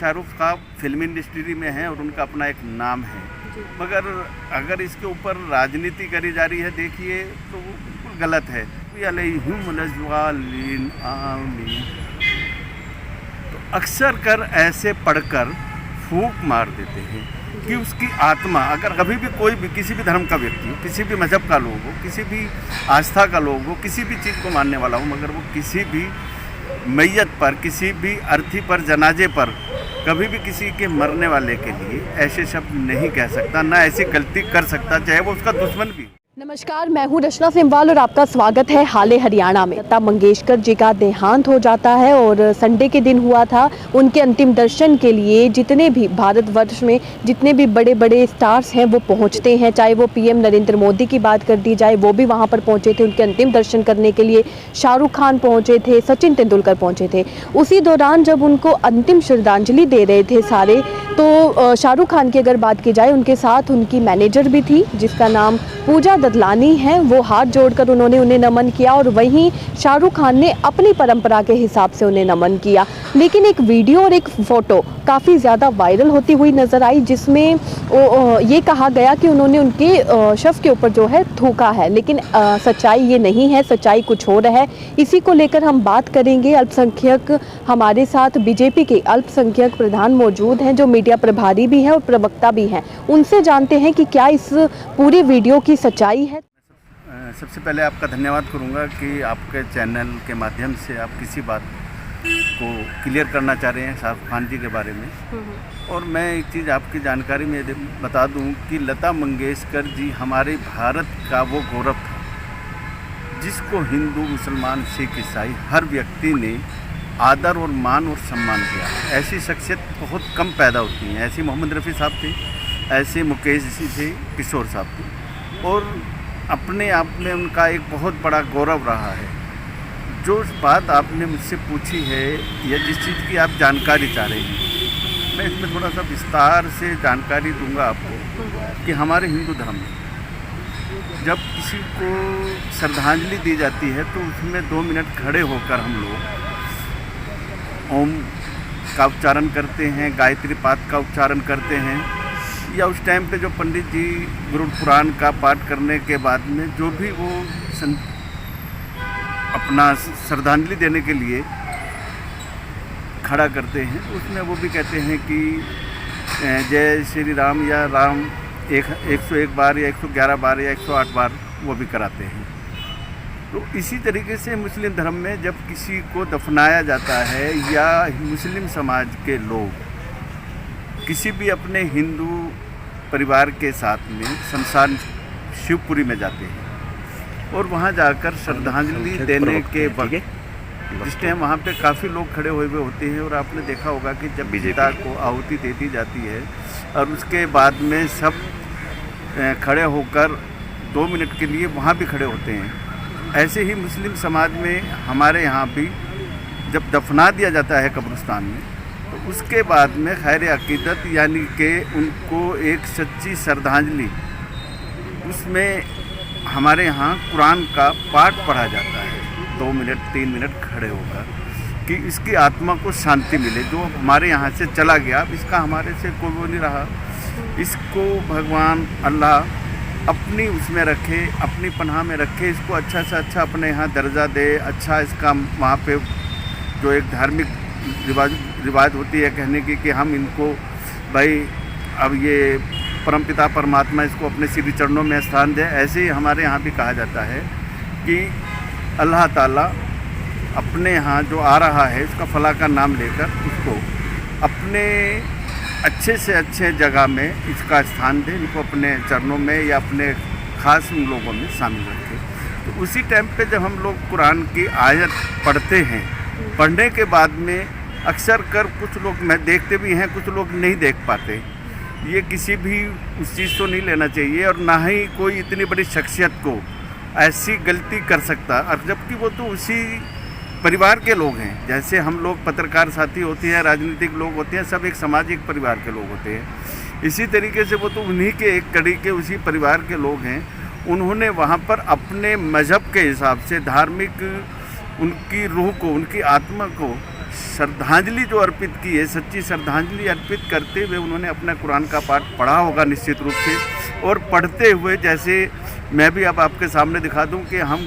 Shahrukh Khan film industry में हैं और उनका अपना एक नाम है, मगर अगर इसके ऊपर राजनीति करी जा रही है देखिए तो वो बिल्कुल गलत है। आमीन। तो अक्सर कर ऐसे पढ़कर फूंक मार देते हैं कि उसकी आत्मा, अगर कभी भी कोई भी किसी भी धर्म का व्यक्ति हो, किसी भी मजहब का लोग हो, किसी भी आस्था का लोग हो, किसी भी चीज़ को मानने वाला हो, मगर वो किसी भी मैयत पर, किसी भी अर्थी पर, जनाजे पर कभी भी किसी के मरने वाले के लिए ऐसे शब्द नहीं कह सकता, ना ऐसी गलती कर सकता, चाहे वो उसका दुश्मन भी। नमस्कार, मैं हूं रचना सिमवाल और आपका स्वागत है हाल हरियाणा में। लता मंगेशकर जी का देहांत हो जाता है और संडे के दिन हुआ था। उनके अंतिम दर्शन के लिए जितने भी भारतवर्ष में जितने भी बड़े बड़े स्टार्स हैं वो पहुंचते हैं, चाहे वो पीएम नरेंद्र मोदी की बात कर दी जाए, वो भी वहां पर पहुंचे थे उनके अंतिम दर्शन करने के लिए। शाहरुख खान पहुंचे थे, सचिन तेंदुलकर पहुंचे थे। उसी दौरान जब उनको अंतिम श्रद्धांजलि दे रहे थे सारे, तो शाहरुख खान की अगर बात की जाए, उनके साथ उनकी मैनेजर भी थी जिसका नाम पूजा ददलानी है। वो हाथ जोड़कर उन्होंने उन्हें नमन किया और वहीं शाहरुख खान ने अपनी परंपरा के हिसाब से उन्हें नमन किया। लेकिन एक वीडियो और एक फ़ोटो काफ़ी ज़्यादा वायरल होती हुई नज़र आई, जिसमें ये कहा गया कि उन्होंने उनके शव के ऊपर जो है थूका है, लेकिन सच्चाई ये नहीं है, सच्चाई कुछ और है। इसी को लेकर हम बात करेंगे। अल्पसंख्यक हमारे साथ बीजेपी के अल्पसंख्यक प्रधान मौजूद हैं, जो मीडिया प्रभारी भी हैं और प्रवक्ता भी हैं। उनसे जानते हैं कि क्या इस पूरी वीडियो की सच्चाई है। सबसे पहले आपका धन्यवाद करूंगा कि आपके चैनल के माध्यम से आप किसी बात को क्लियर करना चाह रहे हैं शाहरुख खान जी के बारे में। और मैं एक चीज़ आपकी जानकारी में बता दूं कि लता मंगेशकर जी हमारे भारत का वो गौरव था जिसको हिंदू, मुसलमान, सिख, ईसाई हर व्यक्ति ने आदर और मान और सम्मान किया। ऐसी शख्सियत बहुत कम पैदा होती हैं। ऐसे मोहम्मद रफ़ी साहब थे, ऐसे मुकेश जी थे, किशोर साहब थे, और अपने आप में उनका एक बहुत बड़ा गौरव रहा है। जो बात आपने मुझसे पूछी है या जिस चीज़ की आप जानकारी चाह रहे हैं, मैं इसमें थोड़ा सा विस्तार से जानकारी दूंगा आपको कि हमारे हिंदू धर्म में जब किसी को श्रद्धांजलि दी जाती है तो उसमें 2 मिनट खड़े होकर हम लोग ओम का उच्चारण करते हैं, गायत्री पाठ का उच्चारण करते हैं, या उस टाइम पे जो पंडित जी गुरु पुराण का पाठ करने के बाद में जो भी वो अपना श्रद्धांजलि देने के लिए खड़ा करते हैं, उसमें वो भी कहते हैं कि जय श्री राम, या राम 101 बार या 111 बार या 108 बार वो भी कराते हैं। तो इसी तरीके से मुस्लिम धर्म में जब किसी को दफनाया जाता है या मुस्लिम समाज के लोग किसी भी अपने हिंदू परिवार के साथ में शमशान शिवपुरी में जाते हैं और वहाँ जाकर श्रद्धांजलि देने के वक्त जिस टाइम वहाँ पे काफ़ी लोग खड़े हुए होते हैं, और आपने देखा होगा कि जब पिता को आहुति दे दी जाती है और उसके बाद में सब खड़े होकर 2 मिनट के लिए वहाँ भी खड़े होते हैं। ऐसे ही मुस्लिम समाज में हमारे यहाँ भी जब दफना दिया जाता है कब्रिस्तान में, तो उसके बाद में खैर अकीदत यानी कि उनको एक सच्ची श्रद्धांजलि, उसमें हमारे यहाँ कुरान का पाठ पढ़ा जाता है 2 मिनट 3 मिनट खड़े होकर, कि इसकी आत्मा को शांति मिले। जो हमारे यहाँ से चला गया, अब इसका हमारे से कोई वो नहीं रहा, इसको भगवान अल्लाह अपनी उसमें रखे, अपनी पनाह में रखे, इसको अच्छा से अच्छा अपने यहाँ दर्जा दे। अच्छा इसका वहाँ पे जो एक धार्मिक रिवाज होती है कहने की कि हम इनको भाई अब ये परमपिता परमात्मा इसको अपने श्री चरणों में स्थान दे। ऐसे ही हमारे यहाँ भी कहा जाता है कि अल्लाह ताला अपने यहाँ जो आ रहा है उसका फला का नाम लेकर उसको अपने अच्छे से अच्छे जगह में इसका स्थान दे, इनको अपने चरणों में या अपने ख़ास उन लोगों में शामिल रखे। तो उसी टाइम पे जब हम लोग कुरान की आयत पढ़ते हैं, पढ़ने के बाद में अक्सर कर कुछ लोग मैं देखते भी हैं, कुछ लोग नहीं देख पाते। ये किसी भी उस चीज़ को नहीं लेना चाहिए, और ना ही कोई इतनी बड़ी शख्सियत को ऐसी गलती कर सकता, और जबकि वो तो उसी परिवार के लोग हैं। जैसे हम लोग पत्रकार साथी होते हैं, राजनीतिक लोग होते हैं, सब एक सामाजिक परिवार के लोग होते हैं। इसी तरीके से वो तो उन्हीं के एक कड़ी के उसी परिवार के लोग हैं। उन्होंने वहाँ पर अपने मज़हब के हिसाब से धार्मिक उनकी रूह को, उनकी आत्मा को श्रद्धांजलि जो अर्पित की है, सच्ची श्रद्धांजलि अर्पित करते हुए उन्होंने अपना कुरान का पाठ पढ़ा होगा निश्चित रूप से। और पढ़ते हुए जैसे मैं भी अब आपके सामने दिखा दूं कि हम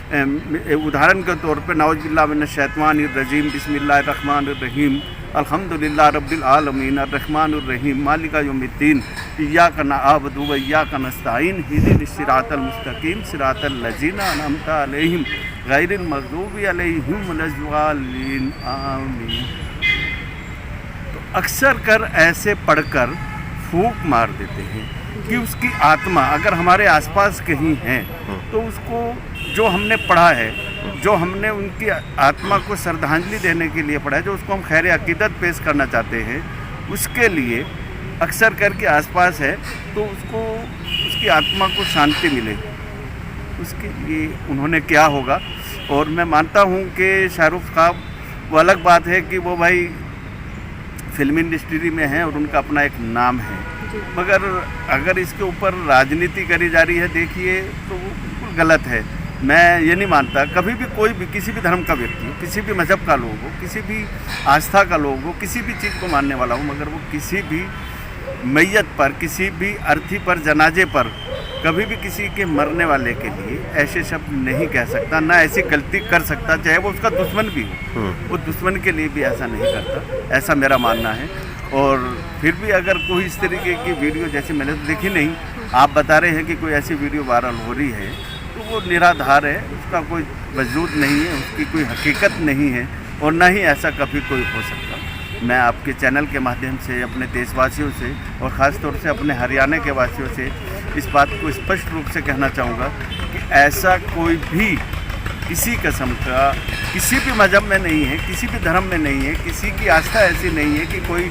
उदाहरण के तौर पे नाउज़ुबिल्लाह मिनश शैतानिर रजीम बिस्मिल्लाहिर रहमानिर रहीम अल्हम्दुलिल्लाह रब्बिल आलमीन अर्रहमानिर रहीम मालिका यौमिद्दीन इय्याका नअबुदु व इय्याका नस्तईन इहदिनिस सिरातल मुस्तकीम सिरातल लज़ीना अनअमता अलैहिम गैरिल मग़दूबि अलैहिम वलज़्ज़ालिन आमीन। तो अक्सर कर ऐसे पढ़कर फूंक मार देते हैं कि उसकी आत्मा अगर हमारे आसपास कहीं है तो उसको जो हमने पढ़ा है, जो हमने उनकी आत्मा को श्रद्धांजलि देने के लिए पढ़ा है, जो उसको हम खैर अकीदत पेश करना चाहते हैं, उसके लिए अक्सर करके आसपास है तो उसको उसकी आत्मा को शांति मिले, उसके लिए उन्होंने क्या होगा। और मैं मानता हूँ कि शाहरुख साहब, वो अलग बात है कि वो भाई फिल्म इंडस्ट्री में हैं और उनका अपना एक नाम है, मगर अगर इसके ऊपर राजनीति करी जा रही है देखिए तो वो बिल्कुल गलत है। मैं ये नहीं मानता कभी भी कोई भी किसी भी धर्म का व्यक्ति हो, किसी भी मज़हब का लोग हो, किसी भी आस्था का लोग हो, किसी भी चीज़ को मानने वाला हो, मगर वो किसी भी मैयत पर, किसी भी अर्थी पर, जनाजे पर कभी भी किसी के मरने वाले के लिए ऐसे शब्द नहीं कह सकता, ना ऐसी गलती कर सकता, चाहे वो उसका दुश्मन भी हो, वो दुश्मन के लिए भी ऐसा नहीं करता, ऐसा मेरा मानना है। और फिर भी अगर कोई इस तरीके की वीडियो, जैसे मैंने तो देखी नहीं, आप बता रहे हैं कि कोई ऐसी वीडियो वायरल हो रही है, तो वो निराधार है, उसका कोई वजूद नहीं है, उसकी कोई हकीकत नहीं है और ना ही ऐसा कभी कोई हो सकता। मैं आपके चैनल के माध्यम से अपने देशवासियों से और ख़ास तौर से अपने हरियाणा के वासियों से इस बात को स्पष्ट रूप से कहना चाहूँगा कि ऐसा कोई भी किसी किस्म का किसी भी मज़हब में नहीं है, किसी भी धर्म में नहीं है, किसी की आस्था ऐसी नहीं है कि कोई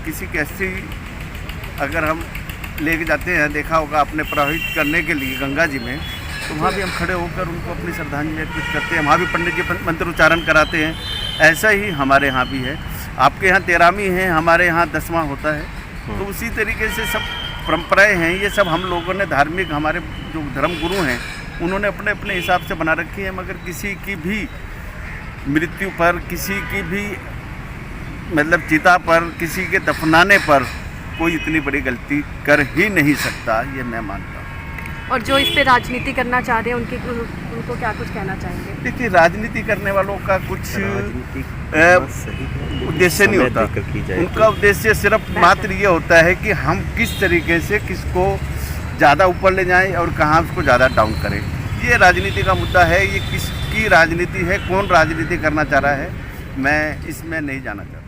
किसी की ऐसी, अगर हम लेके जाते हैं, देखा होगा आपने प्रवाहित करने के लिए गंगा जी में, तो वहाँ भी हम खड़े होकर उनको अपनी श्रद्धांजलि अर्पित करते हैं, वहाँ भी पंडित जी मंत्र उच्चारण कराते हैं। ऐसा ही हमारे यहाँ भी है। आपके यहाँ 13वीं है, हमारे यहाँ 10वां होता है। तो उसी तरीके से सब परंपराएं हैं, ये सब हम लोगों ने धार्मिक, हमारे जो धर्म गुरु हैं उन्होंने अपने अपने हिसाब से बना रखी है। मगर किसी की भी मृत्यु पर, किसी की भी मतलब चिता पर, किसी के दफनाने पर कोई इतनी बड़ी गलती कर ही नहीं सकता, ये मैं मानता हूँ। और जो इस पे राजनीति करना चाह रहे हैं उनको क्या कुछ कहना चाहेंगे? देखिए, राजनीति करने वालों का कुछ उद्देश्य नहीं होता, उनका उद्देश्य सिर्फ मात्र ये होता है कि हम किस तरीके से किसको ज़्यादा ऊपर ले जाएं और कहाँ उसको ज़्यादा डाउन करें। ये राजनीति का मुद्दा है, ये किसकी राजनीति है, कौन राजनीति करना चाह रहा है, मैं इसमें नहीं जाना चाहता।